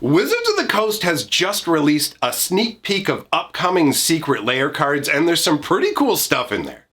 Wizards of the Coast has just released a sneak peek of upcoming secret Lair cards, and there's some pretty cool stuff in there.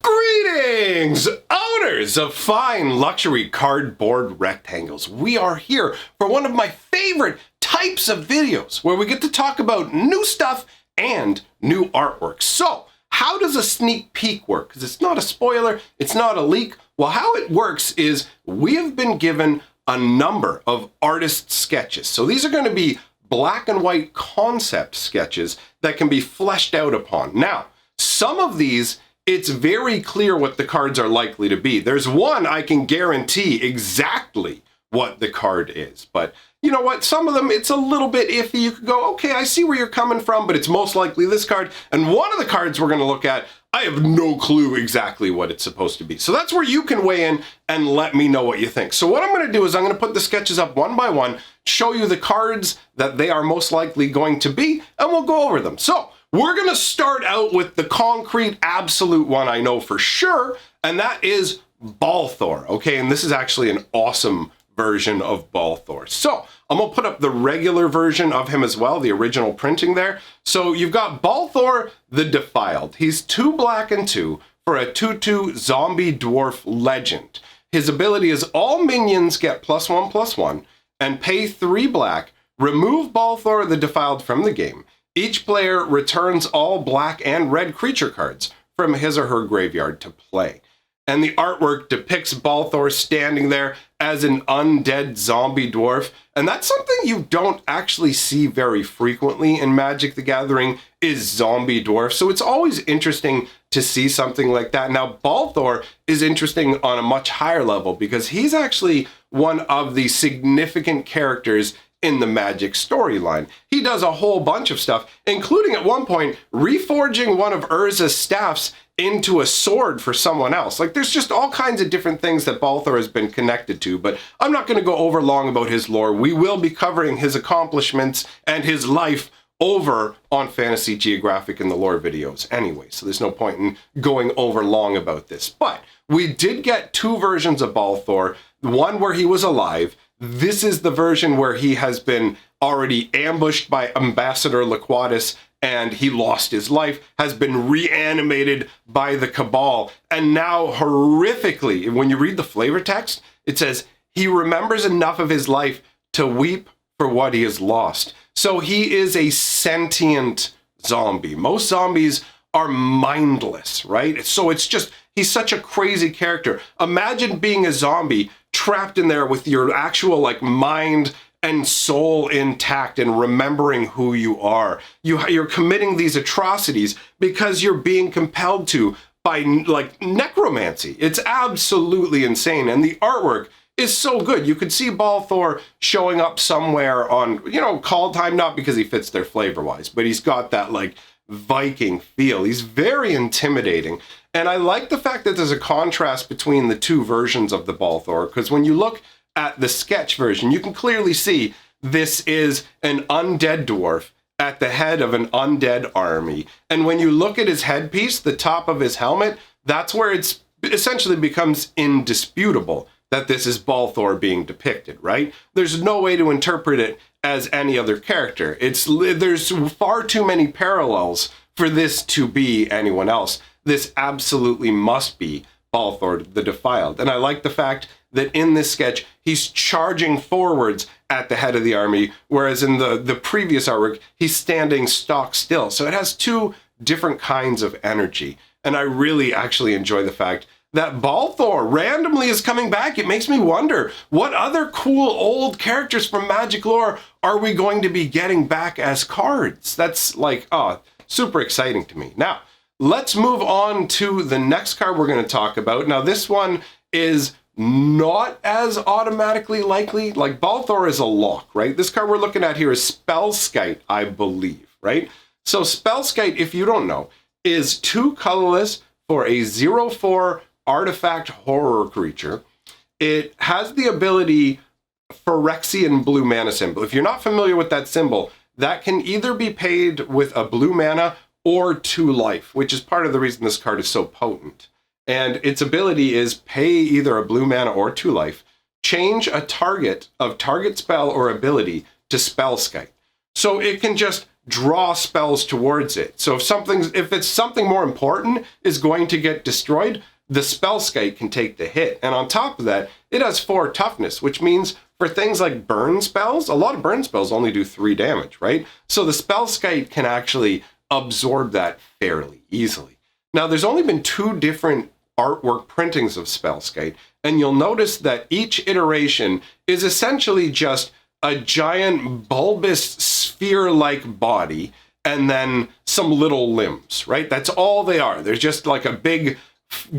Greetings, owners of fine luxury cardboard rectangles. We are here for one of my favorite types of videos where we get to talk about new stuff and new artwork. So, how does a sneak peek work? Because it's not a spoiler, it's not a leak. Well, how it works is we have been given a number of artist sketches. So these are going to be black and white concept sketches that can be fleshed out upon. Now, some of these, it's very clear what the cards are likely to be. There's one I can guarantee exactly what the card is. But you know what? Some of them, it's a little bit iffy. You could go, okay, I see where you're coming from, but it's most likely this card. And one of the cards we're going to look at, I have no clue exactly what it's supposed to be. So that's where you can weigh in and let me know what you think. So what I'm going to do is I'm going to put the sketches up one by one, show you the cards that they are most likely going to be, and we'll go over them. So we're going to start out with the concrete absolute one I know for sure, and that is Balthor. Okay, and this is actually an awesome version of Balthor. So I'm gonna put up the regular version of him as well, the original printing there. So you've got Balthor the Defiled. He's 2 black and 2 for a 2/2 zombie dwarf legend. His ability is all minions get +1/+1 and pay 3 black. Remove Balthor the Defiled from the game. Each player returns all black and red creature cards from his or her graveyard to play. And the artwork depicts Balthor standing there as an undead zombie dwarf. And that's something you don't actually see very frequently in Magic the Gathering is zombie dwarf. So it's always interesting to see something like that. Now, Balthor is interesting on a much higher level because he's actually one of the significant characters in the Magic storyline. He does a whole bunch of stuff, including at one point reforging one of Urza's staffs into a sword for someone else. Like, there's just all kinds of different things that Balthor has been connected to, but I'm not going to go over long about his lore. We will be covering his accomplishments and his life over on Fantasy Geographic in the lore videos anyway, so there's no point in going over long about this. But we did get 2 versions of Balthor, one where he was alive. This is the version where he has been already ambushed by Ambassador Laquatus and he lost his life, has been reanimated by the Cabal, and now horrifically, when you read the flavor text, it says he remembers enough of his life to weep for what he has lost. So he is a sentient zombie. Most zombies are mindless, right? So it's just, he's such a crazy character. Imagine being a zombie trapped in there with your actual like mind and soul intact and remembering who you are. You're committing these atrocities because you're being compelled to by like necromancy. It's absolutely insane. And the artwork is so good. You could see Balthor showing up somewhere on, you know, Call Time, not because he fits their flavor wise, but he's got that like Viking feel. He's very intimidating. And I like the fact that there's a contrast between the 2 versions of the Balthor, because when you look at the sketch version, you can clearly see this is an undead dwarf at the head of an undead army. And when you look at his headpiece, the top of his helmet, that's where it's essentially becomes indisputable that this is Balthor being depicted, right? There's no way to interpret it as any other character. There's far too many parallels for this to be anyone else. This absolutely must be Balthor the Defiled. And I like the fact that in this sketch, he's charging forwards at the head of the army, whereas in the previous artwork, he's standing stock still. So it has 2 different kinds of energy. And I really actually enjoy the fact that Balthor randomly is coming back. It makes me wonder, what other cool old characters from Magic lore are we going to be getting back as cards? That's like, oh, super exciting to me. Now, let's move on to the next card we're going to talk about. Now, this one is not as automatically likely. Like, Balthor is a lock, right? This card we're looking at here is Spellskite, I believe, right? So Spellskite, if you don't know, is 2 colorless for a 0/4 artifact horror creature. It has the ability Phyrexian blue mana symbol. If you're not familiar with that symbol, that can either be paid with a blue mana or 2 life, which is part of the reason this card is so potent. And its ability is pay either a blue mana or 2 life, change a target of target spell or ability to Spellskite. So it can just draw spells towards it. So if it's something more important is going to get destroyed, the Spellskite can take the hit. And on top of that, it has 4 toughness, which means for things like burn spells, a lot of burn spells only do 3 damage, right? So the Spellskite can actually absorb that fairly easily. Now, there's only been 2 different artwork printings of Spellskite, and you'll notice that each iteration is essentially just a giant bulbous sphere-like body and then some little limbs, right? That's all they are. There's just like a big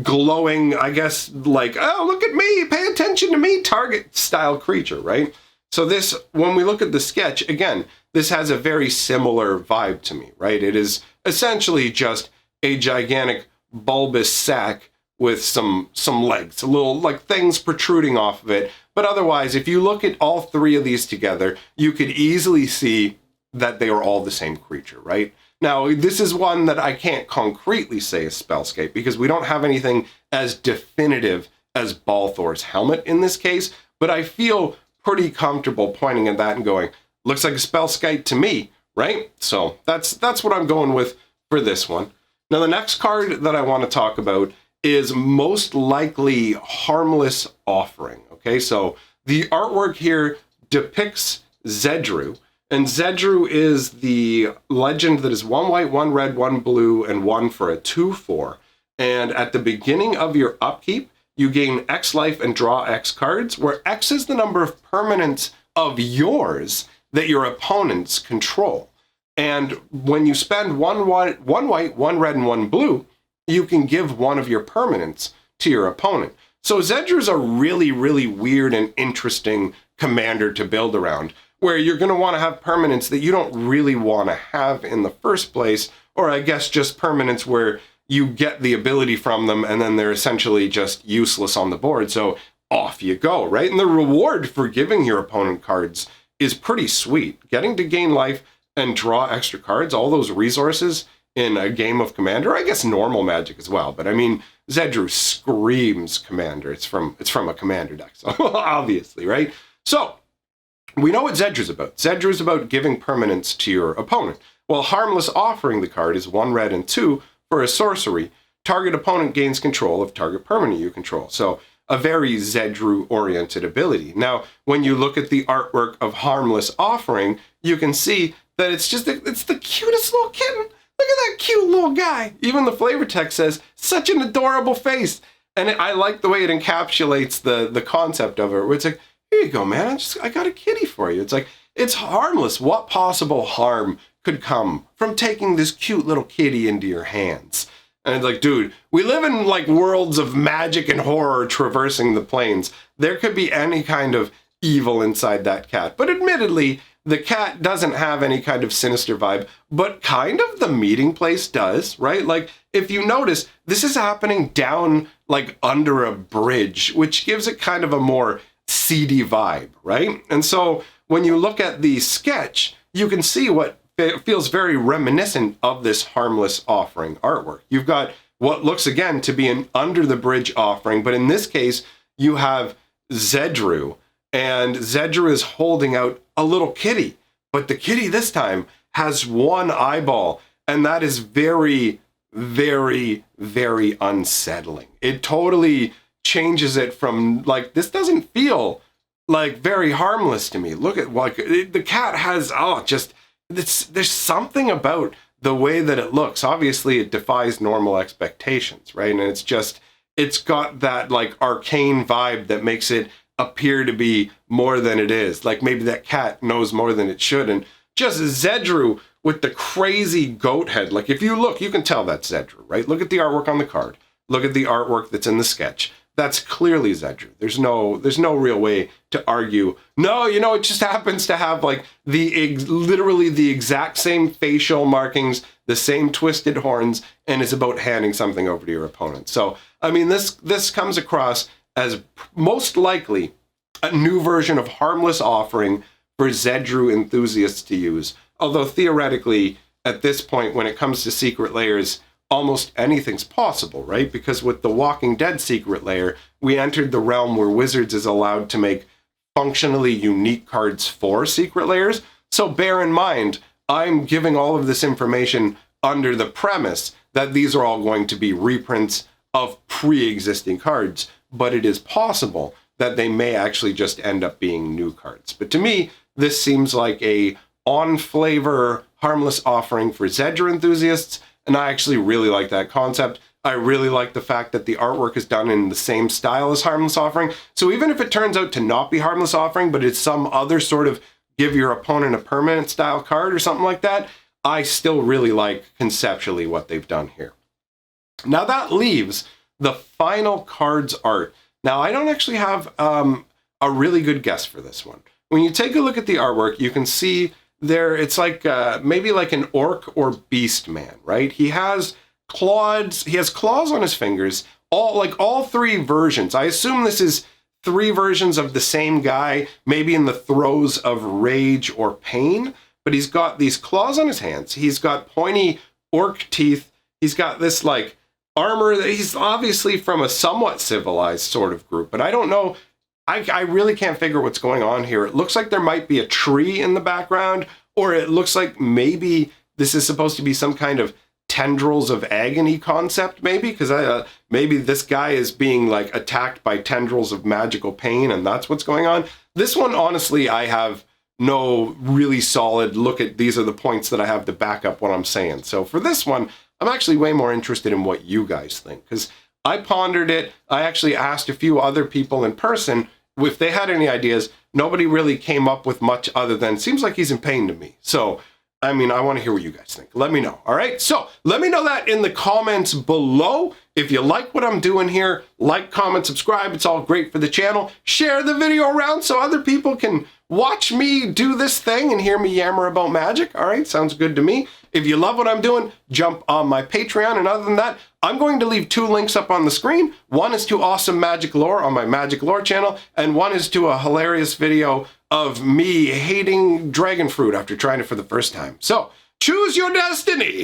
glowing, I guess, like, oh, look at me, pay attention to me, target style creature, right? So this, when we look at the sketch, again, this has a very similar vibe to me, right? It is essentially just a gigantic bulbous sack with some legs, a little like things protruding off of it. But otherwise, if you look at all 3 of these together, you could easily see that they are all the same creature, right? Now, this is one that I can't concretely say is Spellskite because we don't have anything as definitive as Balthor's helmet in this case, but I feel pretty comfortable pointing at that and going, looks like a Spellskite to me, right? So that's what I'm going with for this one. Now, the next card that I want to talk about is most likely Harmless Offering. Okay, so the artwork here depicts Zedru, and Zedru is the legend that is 1 white, 1 red, 1 blue, and 1 for a 2/4. And at the beginning of your upkeep, you gain X life and draw X cards, where X is the number of permanents of yours that your opponents control. And when you spend 1 white, 1 red, and 1 blue, you can give 1 of your permanents to your opponent. So Zedru's a really, really weird and interesting commander to build around, where you're going to want to have permanents that you don't really want to have in the first place, or I guess just permanents where you get the ability from them and then they're essentially just useless on the board. So off you go, right? And the reward for giving your opponent cards is pretty sweet. Getting to gain life and draw extra cards, all those resources in a game of Commander, I guess normal Magic as well, but I mean, Zedru screams Commander. It's from a Commander deck, so obviously, right? So we know what Zedru's about. Zedru's about giving permanents to your opponent. Well, Harmless Offering, the card, is 1 red and 2 for a sorcery. Target opponent gains control of target permanent you control. So a very Zedru-oriented ability. Now, when you look at the artwork of Harmless Offering, you can see that it's the cutest little kitten. Look at that cute little guy. Even the flavor text says, such an adorable face. And I like the way it encapsulates the concept of it, where it's like, here you go, man. I got a kitty for you. It's like, it's harmless. What possible harm could come from taking this cute little kitty into your hands? And it's like, dude, we live in like worlds of magic and horror traversing the planes. There could be any kind of evil inside that cat. But admittedly, the cat doesn't have any kind of sinister vibe, but kind of the meeting place does, right? Like, if you notice, this is happening down, like, under a bridge, which gives it kind of a more seedy vibe, right? And so, when you look at the sketch, you can see what feels very reminiscent of this Harmless Offering artwork. You've got what looks, again, to be an under-the-bridge offering, but in this case, you have Zedru, and Zedru is holding out a little kitty, but the kitty this time has 1 eyeball, and that is very, very, very unsettling. It totally changes it from, like, this doesn't feel like very harmless to me. Look at what the cat has. There's something about the way that it looks. Obviously, it defies normal expectations, right? And it's got that like arcane vibe that makes it appear to be more than it is. Like maybe that cat knows more than it should. And just Zedru with the crazy goat head. Like if you look, you can tell that's Zedru, right? Look at the artwork on the card. Look at the artwork that's in the sketch. That's clearly Zedru. There's no real way to argue. No, it just happens to have like literally the exact same facial markings, the same twisted horns, and is about handing something over to your opponent. So, I mean, this comes across as most likely a new version of Harmless Offering for Zedru enthusiasts to use. Although theoretically, at this point, when it comes to secret layers, almost anything's possible, right? Because with the Walking Dead secret lair, we entered the realm where Wizards is allowed to make functionally unique cards for secret lairs. So bear in mind, I'm giving all of this information under the premise that these are all going to be reprints of pre-existing cards, but it is possible that they may actually just end up being new cards. But to me, this seems like a on-flavor Harmless Offering for Zedger enthusiasts, and I actually really like that concept. I really like the fact that the artwork is done in the same style as Harmless Offering. So even if it turns out to not be Harmless Offering, but it's some other sort of give your opponent a permanent style card or something like that, I still really like conceptually what they've done here. Now that leaves the final cards art. Now I don't actually have a really good guess for this one. When you take a look at the artwork, you can see there, it's like maybe like an orc or beast man, right? He has claws. He has claws on his fingers. All three versions. I assume this is three versions of the same guy, maybe in the throes of rage or pain. But he's got these claws on his hands. He's got pointy orc teeth. He's got this like armor. He's obviously from a somewhat civilized sort of group, but I don't know. I really can't figure what's going on here. It looks like there might be a tree in the background, or it looks like maybe this is supposed to be some kind of tendrils of agony concept, maybe, because maybe this guy is being like attacked by tendrils of magical pain, and that's what's going on. This one, honestly, I have no really solid look at. These are the points that I have to back up what I'm saying. So for this one, I'm actually way more interested in what you guys think, because I pondered it. I actually asked a few other people in person if they had any ideas. Nobody really came up with much other than, seems like he's in pain to me. So, I mean, I want to hear what you guys think. Let me know, all right? So, let me know that in the comments below. If you like what I'm doing here, like, comment, subscribe. It's all great for the channel. Share the video around so other people can watch me do this thing and hear me yammer about magic. All right, sounds good to me. If you love what I'm doing, jump on my Patreon. And other than that, I'm going to leave two links up on the screen. One is to awesome magic lore on my magic lore channel, and one is to a hilarious video of me hating dragon fruit after trying it for the first time. So choose your destiny.